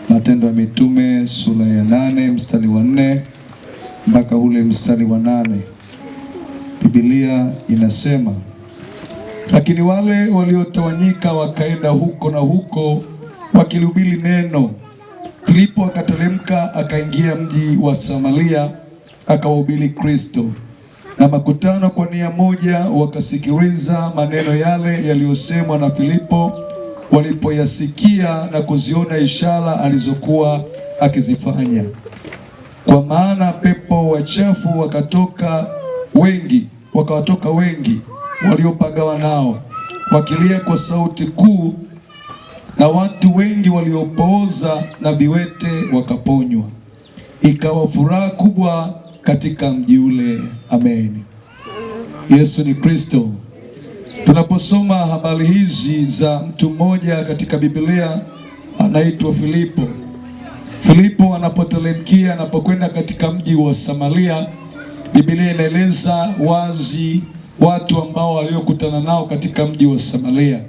Matendo ya Mitume sura ya 8 mstari wa 4 mpaka ule mstari wa 8. Biblia inasema, lakini wale waliotawanyika wakaenda huko na huko wakilihubiri neno. Filipo akateremka akaingia mji wa Samaria akawahubiri Kristo. Na makutano kwa nia moja wakasikiliza maneno yale yaliyosemwa na Filipo. Walipoyasikia na kuziona ishara alizokuwa akizifanya, kwa maana pepo wachafu wakawatoka wengi waliopagawa nao, wakilia kwa sauti kuu, na watu wengi waliopooza na viwete wakaponywa. Ikawa furaha kubwa katika mji ule. Amen. Yesu ni Kristo. Tunaposoma habari hizi za mtu mmoja katika Biblia anaitwa Filipo. Filipo anapokwenda katika mji wa Samaria, Biblia inaeleza wazi watu ambao waliokutana nao katika mji wa Samaria.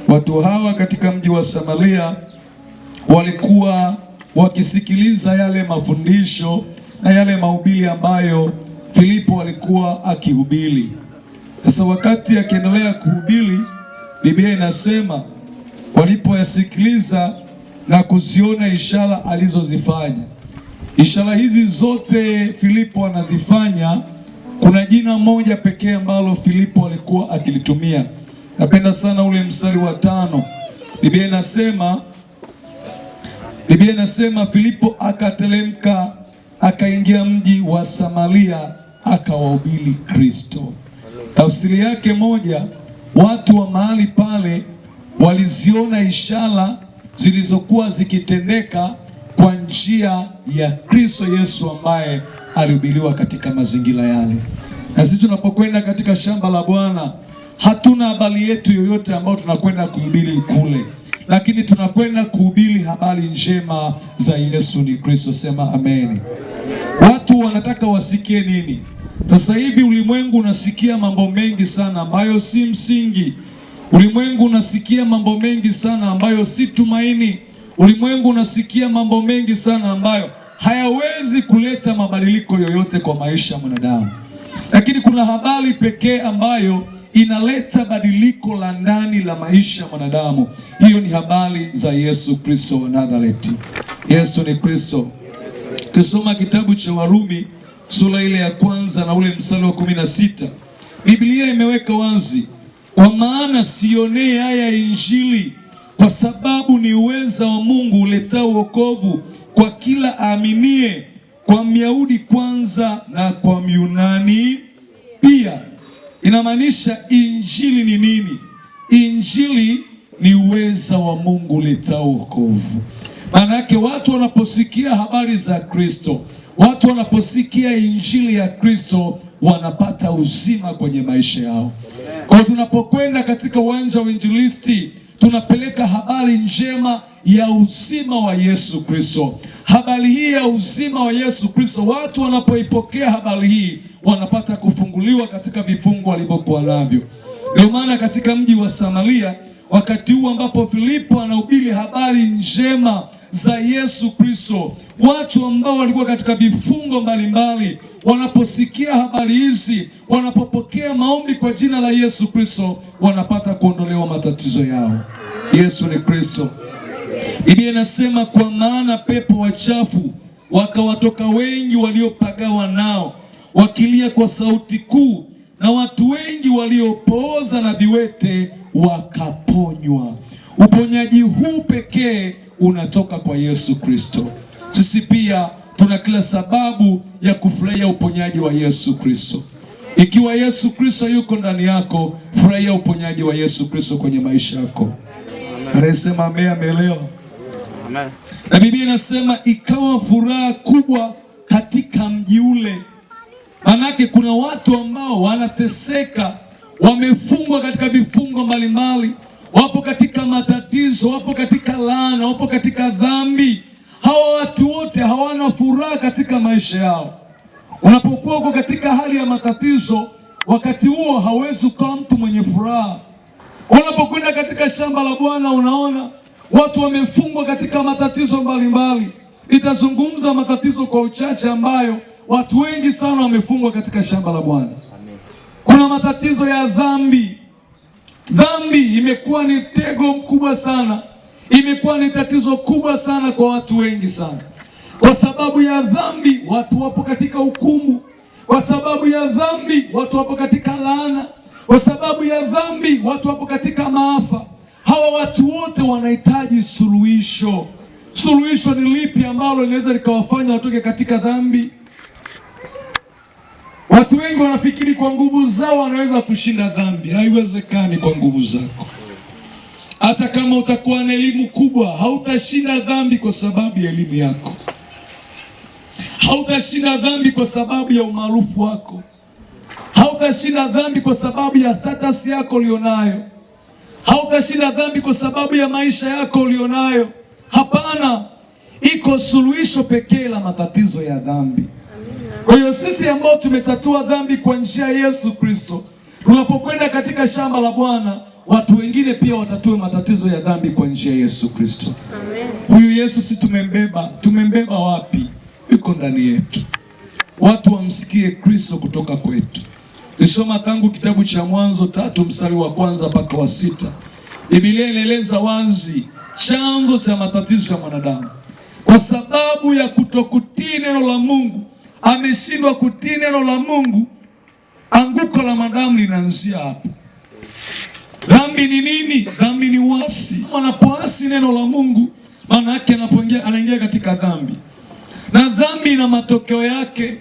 Watu hawa katika mji wa Samaria walikuwa wakisikiliza yale mafundisho na yale mahubiri ambayo Filipo alikuwa akihubiri. Sasa wakati akiendelea kuhubiri, Biblia inasema walipoyasikiliza na kuziona ishara alizozifanya. Ishara hizi zote Filipo anazifanya, kuna jina moja pekee ambalo Filipo alikuwa akilitumia. Napenda sana ule mstari wa 5. Biblia inasema Filipo akateremka akaingia mji wa Samaria akawahubiri Kristo. Tafsiri yake moja, watu wa mahali pale waliziona ishara zilizokuwa zikitendeka kwa njia ya Kristo Yesu ambaye alihubiriwa katika mazingira yale. Na sisi tunapokwenda katika shamba la Bwana, hatuna habari yetu yoyote ambayo tunakwenda kuhubiri kule, lakini tunakwenda kuhubiri habari njema za Yesu ni Kristo. Sema amen. Watu wanataka wasikie nini? Sasa hivi ulimwengu unasikia mambo mengi sana ambayo si msingi. Ulimwengu unasikia mambo mengi sana ambayo si tumaini. Ulimwengu unasikia mambo mengi sana ambayo hayawezi kuleta mabadiliko yoyote kwa maisha ya mwanadamu. Lakini kuna habari pekee ambayo inaleta badiliko la ndani la maisha ya mwanadamu. Hiyo ni habari za Yesu Kristo wa Nazareti. Yesu ni Kristo. Kusoma kitabu cha Warumi sura ile ya 1 na ule mstari wa 16. Biblia imeweka wazi, kwa maana sionee haya Injili, kwa sababu ni uweza wa Mungu uletao wokovu kwa kila aaminie, kwa Myahudi kwanza na kwa Myunani pia. Inamaanisha Injili ni nini? Injili ni uweza wa Mungu uletao wokovu. Maana yake watu wanaposikia habari za Kristo, watu wanaposikia Injili ya Kristo, wanapata uzima kwenye maisha yao. Kwa tunapokwenda katika uwanja wa injilisti, tunapeleka habari njema ya uzima wa Yesu Kristo. Habari hii ya uzima wa Yesu Kristo, watu wanapoipokea habari hii, wanapata kufunguliwa katika vifungo walivyokuwa navyo. Ndio maana katika mji wa Samaria, wakati huu ambapo Filipo anahubiri habari njema za Yesu Kristo, watu ambao walikuwa katika vifungo mbalimbali, wanaposikia habari hizi, wanapopokea maombi kwa jina la Yesu Kristo, wanapata kuondolewa matatizo yao. Yesu ni Kristo. Biblia inasema, kwa maana pepo wachafu wakawatoka wengi waliopagawa nao, wakilia kwa sauti kuu, na watu wengi waliopooza na viwete wakaponywa. Uponyaji huu pekee unatoka kwa Yesu Kristo. Sisi pia tuna kila sababu ya kufurahia uponyaji wa Yesu Kristo. Ikiwa Yesu Kristo yuko ndani yako, furahia uponyaji wa Yesu Kristo kwenye maisha yako. Anasema ameelewa. Amen. Na Biblia inasema ikawa furaha kubwa katika mji ule. Manake kuna watu ambao wanateseka, wamefungwa katika vifungo mbalimbali, wapo katika matatizo, wapo katika laana, wapo katika dhambi. Hawa watu wote hawana furaha katika maisha yao. Unapokuwa uko katika hali ya matatizo, wakati huo hauwezi kuwa mtu mwenye furaha. Unapokwenda katika shamba la Bwana, unaona Watu wamefungwa katika matatizo mbalimbali. Nitazungumza matatizo kwa uchache ambayo watu wengi sana wamefungwa katika shamba la Bwana. Kuna matatizo ya dhambi. Dhambi imekuwa ni tego mkubwa sana, imekuwa ni tatizo kubwa sana kwa watu wengi sana. Kwa sababu ya dhambi watu wapo katika hukumu. Kwa sababu ya dhambi watu wapo katika laana. Kwa sababu ya dhambi watu wapo katika maafa. Hawa watu wote wanahitaji suluhisho. Suluhisho ni lipi ambalo linaweza likawafanya watoke katika dhambi? Watu wengi wanafikiri kwa nguvu zao wanaweza kushinda dhambi. Haiwezekani kwa nguvu zako. Hata kama utakuwa na elimu kubwa, hautashinda dhambi kwa sababu ya elimu yako. Hautashinda dhambi kwa sababu ya umaarufu wako. Hautashinda dhambi kwa sababu ya status yako ulionayo. Hautashinda dhambi kwa sababu ya maisha yako ulionayo. Hapana, iko suluhisho pekee la matatizo ya dhambi. Kwa hiyo sisi ambao tumetatua dhambi kwa njia ya Yesu Kristo, tunapokwenda katika shamba la Bwana, watu wengine pia watatue matatizo ya dhambi kwa njia ya Yesu Kristo. Huyu Yesu si tumembeba wapi? Yuko ndani yetu. Watu wamsikie Kristo kutoka kwetu. Nisoma tangu kitabu cha Mwanzo 3 mstari wa 1 mpaka wa 6. Biblia inaeleza wazi chanzo cha matatizo ya mwanadamu. Kwa sababu ya kutokutii neno la Mungu, ameshindwa kutii neno la Mungu, anguko la mwanadamu linaanzia hapo. Dhambi ni nini? Dhambi ni uasi. Anapoasi neno la Mungu, maana yake anaingia katika dhambi. Na dhambi ina matokeo yake.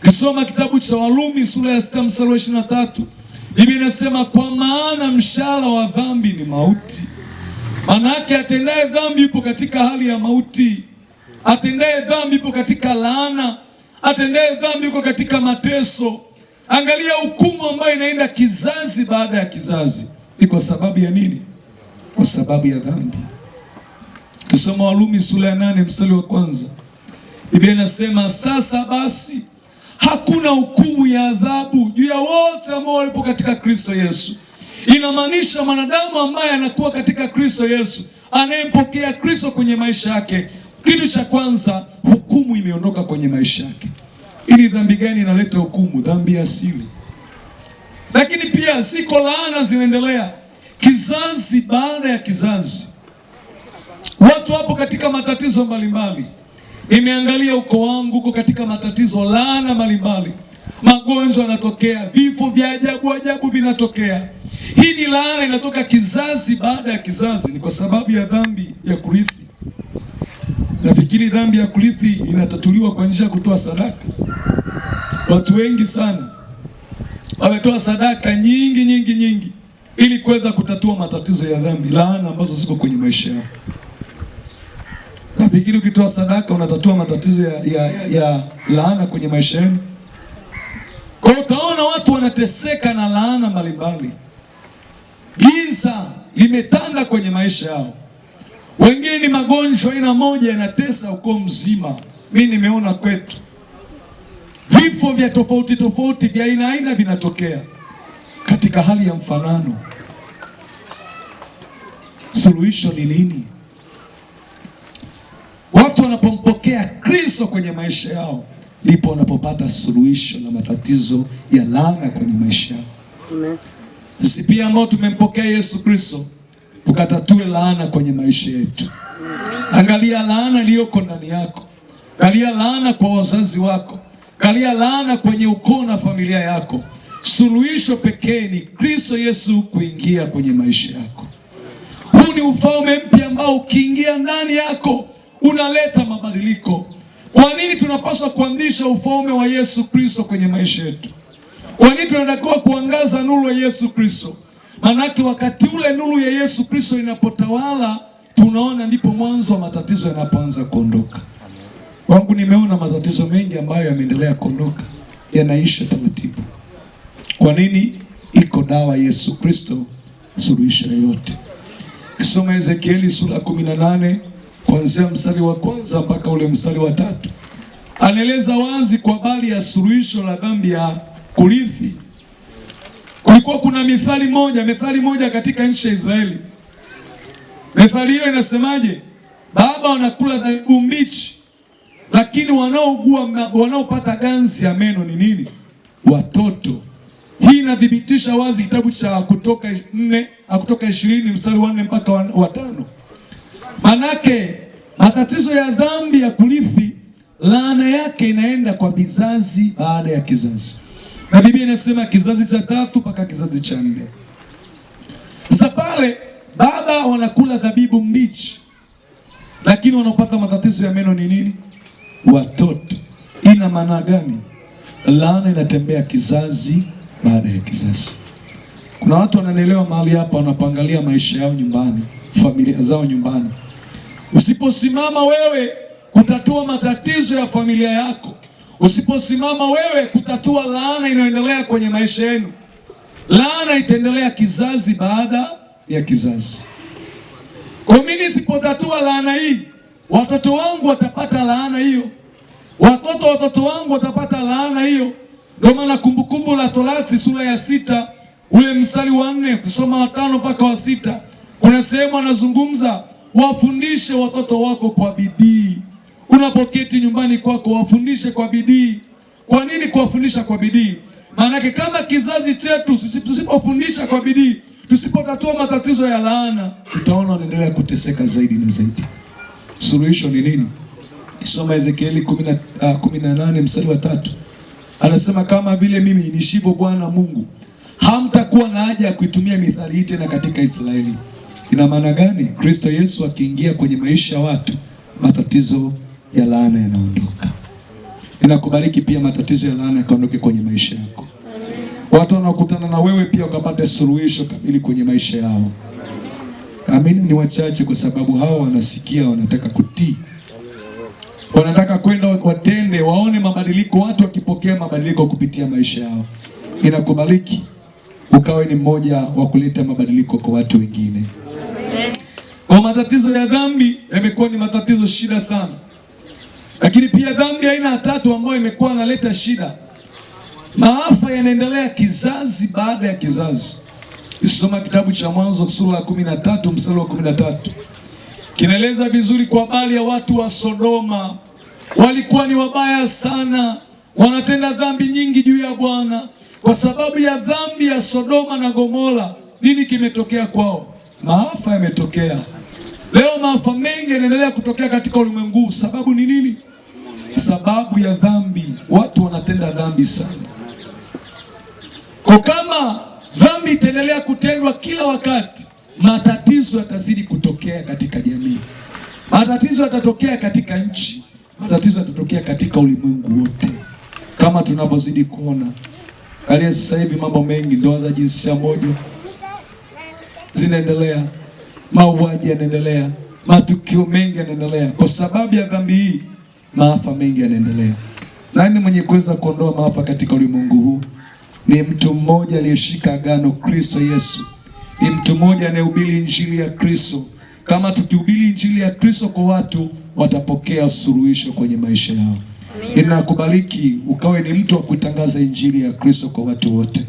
Kisoma kitabu cha Warumi sura ya 6 mstari wa 23. Biblia inasema kwa maana mshahara wa dhambi ni mauti. Maana yake atendaye dhambi yupo katika hali ya mauti. Atendaye dhambi yupo katika laana. Atendaye dhambi yuko katika mateso. Angalia hukumu ambayo inaenda kizazi baada ya kizazi. Ni kwa sababu ya nini? Kwa sababu ya dhambi. Kisoma Warumi sura ya 8 mstari wa 1. Biblia inasema sasa basi hakuna hukumu ya adhabu juu ya wote ambao walipo katika Kristo Yesu. Inamaanisha mwanadamu ambaye anakuwa katika Kristo Yesu, anayempokea Kristo kwenye maisha yake, kitu cha kwanza, hukumu imeondoka kwenye maisha yake. Ili dhambi gani inaleta hukumu? Dhambi ya asili. Lakini pia ziko laana zinaendelea kizazi baada ya kizazi. Watu wapo katika matatizo mbalimbali. Nimeangalia ukoo wangu uko katika matatizo, laana mbalimbali. Magonjwa yanatokea, vifo vya ajabu vinatokea. Hii ni laana inatoka kizazi baada ya kizazi, ni kwa sababu ya dhambi ya kurithi. Nafikiri dhambi ya kurithi inatatuliwa kwa njia ya kutoa sadaka. Watu wengi sana wametoa sadaka nyingi ili kuweza kutatua matatizo ya dhambi, laana ambazo ziko kwenye maisha yao. Nafikiri ukitoa sadaka unatatua matatizo ya laana kwenye maisha yenu. Kwa hiyo utaona watu wanateseka na laana mbalimbali. Giza limetanda kwenye maisha yao. Wengine ni magonjwa aina moja yanatesa ukoo mzima. Mimi nimeona kwetu vifo vya tofauti vya aina vinatokea katika hali ya mfanano. Suluhisho ni nini? Watu wanapompokea Kristo kwenye maisha yao, ndipo wanapopata suluhisho la matatizo ya laana kwenye maisha yao. Amen. Sisi pia ambao tumempokea Yesu Kristo, tukatatue laana kwenye maisha yetu. Angalia laana iliyoko ndani yako. Angalia laana kwa wazazi wako. Angalia laana kwenye ukoo na familia yako. Suluhisho pekee ni Kristo Yesu kuingia kwenye maisha yako. Huu ni ufalme mpya ambao ukiingia ndani yako unaleta mabadiliko. Kwa nini tunapaswa kuanzisha ufalme wa Yesu Kristo kwenye maisha yetu? Kwa nini tunatakiwa kuangaza nuru ya Yesu Kristo? Maanake wakati ule nuru ya Yesu Kristo inapotawala, tunaona ndipo mwanzo wa matatizo yanapoanza kuondoka. Wangu nimeona matatizo mengi ambayo yameendelea kuondoka, yanaisha taratibu. Kwa nini? Iko dawa Yesu Kristo suluhisho yote. Kisoma Ezekieli sura 18 kuanzia mstari wa 1 mpaka ule mstari wa 3. Anaeleza wazi kwa habari ya suluhisho la dhambi ya kurithi. Kulikuwa kuna methali moja katika nchi ya Israeli. Methali hiyo inasemaje? Baba wanakula zabibu mbichi, lakini wanaopata ganzi ya meno ni nini? Watoto. Hii inadhibitisha wazi kitabu cha Kutoka 20 mstari wa 4 mpaka wa 5. Manake matatizo ya dhambi ya kurithi, laana yake inaenda kwa vizazi baada ya kizazi, na Biblia inasema kizazi cha 3 mpaka kizazi cha 4. Sasa pale baba wanakula zabibu mbichi, lakini wanapata matatizo ya meno ni nini? Watoto. Ina maana gani? Laana inatembea kizazi baada ya kizazi. Kuna watu wananielewa mahali hapa, wanapangalia maisha yao nyumbani, familia zao nyumbani. Usiposimama wewe kutatua matatizo ya familia yako, usiposimama wewe kutatua laana inayoendelea kwenye maisha yenu, laana itaendelea kizazi baada ya kizazi. Kwa mimi nisipotatua laana hii, watoto wangu watapata laana hiyo, watoto wangu watapata laana hiyo. Ndio maana Kumbukumbu la Torati sura ya 6 ule mstari wa 4 kusoma wa 5 mpaka wa 6, kuna sehemu anazungumza, wafundishe watoto wako kwa bidii. Unapoketi nyumbani kwako, wafundishe kwa bidii. Kwa nini kuwafundisha kwa bidii? Maana kama kizazi chetu tusipofundisha kwa bidii, tusipotatua matatizo ya laana, tutaona wanaendelea kuteseka zaidi na zaidi. Suluhisho ni nini? Kisoma Ezekieli 18 mstari wa 3. Anasema kama vile mimi nishivo Bwana Mungu, hamtakuwa na haja ya kuitumia mithali hii tena katika Israeli. Ina maana gani? Kristo Yesu akiingia kwenye maisha ya watu, matatizo ya laana yanaondoka. Ninakubariki pia matatizo ya laana yakaondoke kwenye maisha yako. Watu wanaokutana na wewe pia wakapata suluhisho kamili kwenye maisha yao. Amini ni wachache, kwa sababu hao wanasikia, wanataka kutii, wanataka kwenda watende, waone mabadiliko, watu wakipokea mabadiliko kupitia maisha yao. Ninakubariki ukawe ni mmoja wa kuleta mabadiliko kwa watu wengine. Kwa matatizo ya dhambi yamekuwa ni matatizo shida sana. Lakini pia dhambi aina ya 3 ambayo imekuwa inaleta shida, maafa yanaendelea kizazi baada ya kizazi. Ukisoma kitabu cha Mwanzo sura ya 13 mstari wa 13, kinaeleza vizuri kwa habari ya watu wa Sodoma. Walikuwa ni wabaya sana, wanatenda dhambi nyingi juu ya Bwana. Kwa sababu ya dhambi ya Sodoma na Gomora, nini kimetokea kwao? Maafa yametokea. Leo maafa mengi yanaendelea kutokea katika ulimwengu. Sababu ni nini? Sababu ya dhambi. Watu wanatenda dhambi sana. Kwa kama dhambi itaendelea kutendwa kila wakati, matatizo yatazidi kutokea katika jamii. Matatizo yatatokea katika nchi. Matatizo yatatokea katika ulimwengu wote. Kama tunavyozidi kuona, hali sasa hivi mambo mengi, ndoa za jinsia moja zinaendelea, mauaji yanaendelea, matukio mengi yanaendelea. Kwa sababu ya dhambi hii, maafa mengi yanaendelea. Nani mwenye kuweza kuondoa maafa katika ulimwengu huu? Ni mtu mmoja aliyeshika agano, Kristo Yesu. Ni mtu mmoja anayehubiri injili ya Kristo. Kama tukihubiri injili ya Kristo kwa watu, watapokea suluhisho kwenye maisha yao. Ninakubariki ukawe ni mtu wa kutangaza injili ya Kristo kwa watu wote.